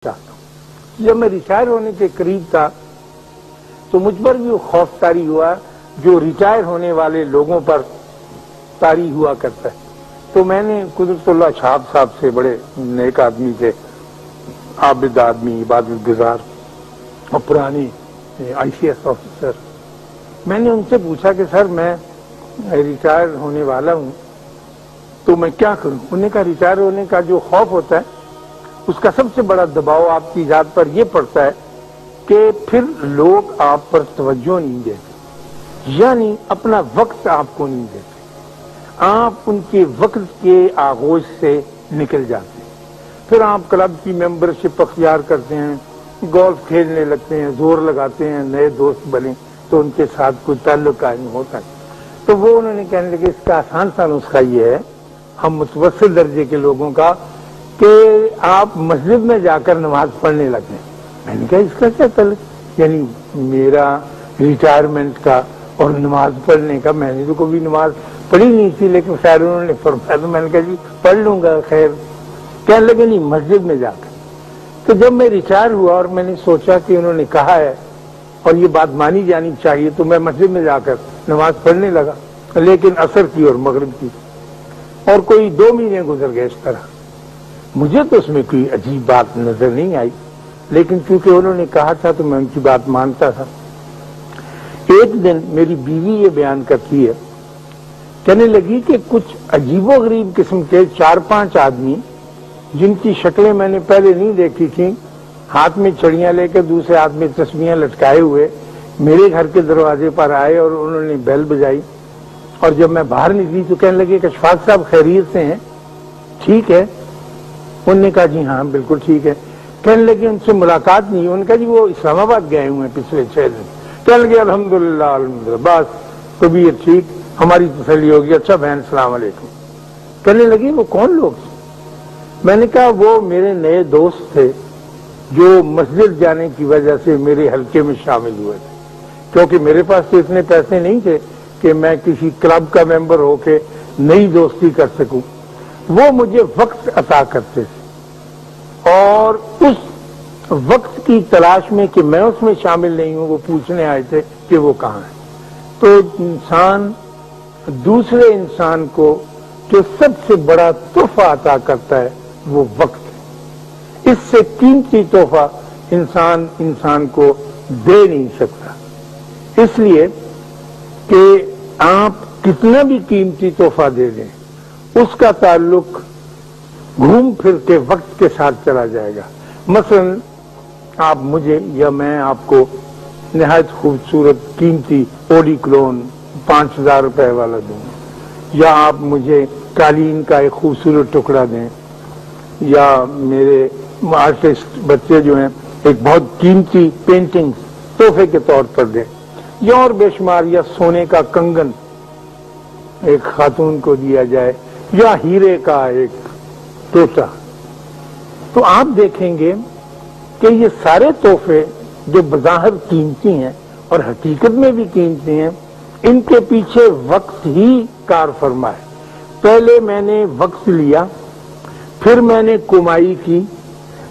चाहता हूँ। जब मैं रिटायर होने के करीब था तो मुझ पर भी वो खौफ तारी हुआ जो रिटायर होने वाले लोगों पर तारी हुआ करता है। तो मैंने कुदरतुल्लाह छाप साहब से, बड़े नेक आदमी थे, आबिद आदमी, इबादत गुजार और पुरानी ICS ऑफिसर, मैंने उनसे पूछा कि सर मैं रिटायर होने वाला हूँ तो मैं क्या करूँ। उन्होंने कहा रिटायर होने का जो खौफ होता है उसका सबसे बड़ा दबाव आपकी जात पर यह पड़ता है कि फिर लोग आप पर तवज्जो नहीं देते, यानी अपना वक्त आपको नहीं देते, आप उनके वक्त के आगोश से निकल जाते हैं। फिर आप क्लब की मेंबरशिप अख्तियार करते हैं, गोल्फ खेलने लगते हैं, जोर लगाते हैं, नए दोस्त बने तो उनके साथ कोई ताल्लुक कायम होता है। तो वो उन्होंने कहने लगे इसका आसान सा नुस्खा ये है हम मुतवस्सिल दर्जे के लोगों का कि आप मस्जिद में जाकर नमाज पढ़ने लगे। मैंने कहा इसका क्या ताल्लुक, यानी मेरा रिटायरमेंट का और नमाज पढ़ने का, मैंने तो कभी नमाज पढ़ी नहीं थी लेकिन खैर उन्होंने फरमाया तो मैंने कहा जी पढ़ लूंगा। खैर कहने लगे नहीं मस्जिद में जाकर। तो जब मैं रिटायर हुआ और मैंने सोचा कि उन्होंने कहा है और ये बात मानी जानी चाहिए तो मैं मस्जिद में जाकर नमाज पढ़ने लगा, लेकिन असर की और मगरिब की, और कोई 2 महीने गुजर गए इस तरह। मुझे तो उसमें कोई अजीब बात नजर नहीं आई, लेकिन क्योंकि उन्होंने कहा था तो मैं उनकी बात मानता था। एक दिन मेरी बीवी ये बयान करती है, कहने लगी कि कुछ अजीबो गरीब किस्म के 4-5 आदमी जिनकी शक्लें मैंने पहले नहीं देखी थी, हाथ में छड़ियां लेकर दूसरे हाथ में तस्बीहें लटकाए हुए मेरे घर के दरवाजे पर आए और उन्होंने बेल बजाई। और जब मैं बाहर निकली तो कहने लगे कि अशफाक साहब खैरियत से हैं, ठीक है। उन्होंने कहा जी हाँ बिल्कुल ठीक है। कहने लगे उनसे मुलाकात नहीं। उन्होंने कहा जी वो इस्लामाबाद गए हुए हैं पिछले 6 दिन। कहने लगे अल्हम्दुलिल्लाह अल्हम्दुलिल्लाह, बस तबीयत ठीक, हमारी तसल्ली होगी। अच्छा बहन सलाम अलैकुम। कहने लगी वो कौन लोग? मैंने कहा वो मेरे नए दोस्त थे जो मस्जिद जाने की वजह से मेरे हल्के में शामिल हुए थे, क्योंकि मेरे पास तो इतने पैसे नहीं थे कि मैं किसी क्लब का मेंबर होके नई दोस्ती कर सकूं। वो मुझे वक्त अता करते थे और उस वक्त की तलाश में कि मैं उसमें शामिल नहीं हूं वो पूछने आए थे कि वो कहाँ है। तो इंसान दूसरे इंसान को जो सबसे बड़ा तोहफा अता करता है वो वक्त है। इससे कीमती तोहफा इंसान को दे नहीं सकता। इसलिए कि आप कितना भी कीमती तोहफा दे दें उसका ताल्लुक घूम फिर के वक्त के साथ चला जाएगा। मसलन आप मुझे या मैं आपको निहायत खूबसूरत कीमती ओडी क्लोन 5000 रुपए वाला दूं, या आप मुझे कालीन का एक खूबसूरत टुकड़ा दें, या मेरे आर्टिस्ट बच्चे जो हैं एक बहुत कीमती पेंटिंग तोहफे के तौर पर दें, या और बेशुमार, या सोने का कंगन एक खातून को दिया जाए, या हीरे का एक टोटा, तो आप देखेंगे कि ये सारे तोहफे जो बज़ाहिर कीमती हैं और हकीकत में भी कीमती हैं, इनके पीछे वक्त ही कार फरमा है। पहले मैंने वक्त लिया, फिर मैंने कमाई की,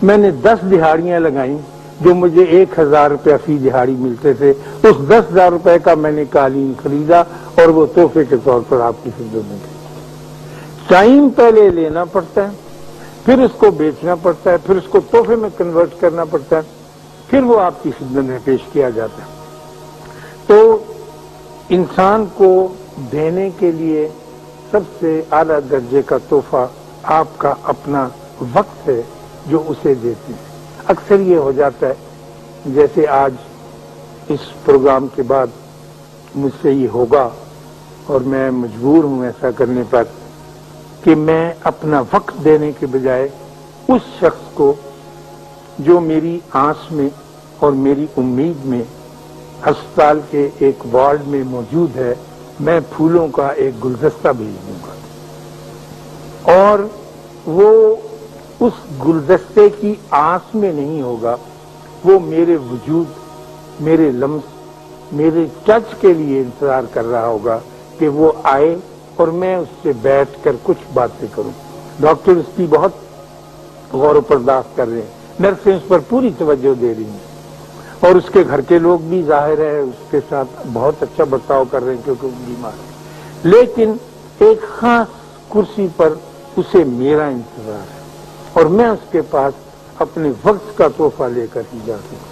मैंने 10 दिहाड़ियां लगाई जो मुझे 1000 रुपया फी दिहाड़ी मिलते थे। उस 10,000 रुपए का मैंने कालीन खरीदा और वो तोहफे के तौर पर आपकी खिदमत में दी। टाइम पहले लेना पड़ता है, फिर उसको बेचना पड़ता है, फिर उसको तोहफे में कन्वर्ट करना पड़ता है, फिर वो आपकी खिदमत में पेश किया जाता है। तो इंसान को देने के लिए सबसे आला दर्जे का तोहफा आपका अपना वक्त है जो उसे देते हैं। अक्सर ये हो जाता है जैसे आज इस प्रोग्राम के बाद मुझसे ये होगा और मैं मजबूर हूं ऐसा करने पर कि मैं अपना वक्त देने के बजाय उस शख्स को जो मेरी आस में और मेरी उम्मीद में अस्पताल के एक वार्ड में मौजूद है, मैं फूलों का एक गुलदस्ता भेज दूंगा। और वो उस गुलदस्ते की आस में नहीं होगा, वो मेरे वजूद, मेरे लम्स, मेरे टच के लिए इंतजार कर रहा होगा कि वो आए और मैं उससे बैठकर कुछ बातें करूं। डॉक्टर इसकी बहुत गौर बर्दाश्त कर रहे हैं, نرسیں اس پر پوری توجہ دے رہی ہیں اور اس کے گھر کے لوگ بھی ظاہر ہے اس کے ساتھ بہت اچھا برتاؤ کر رہے ہیں کیونکہ وہ بیمار ہے، لیکن ایک خاص کرسی پر اسے میرا انتظار ہے اور میں اس کے پاس اپنے وقت کا تحفہ لے کر ہی جا سکتا ہوں۔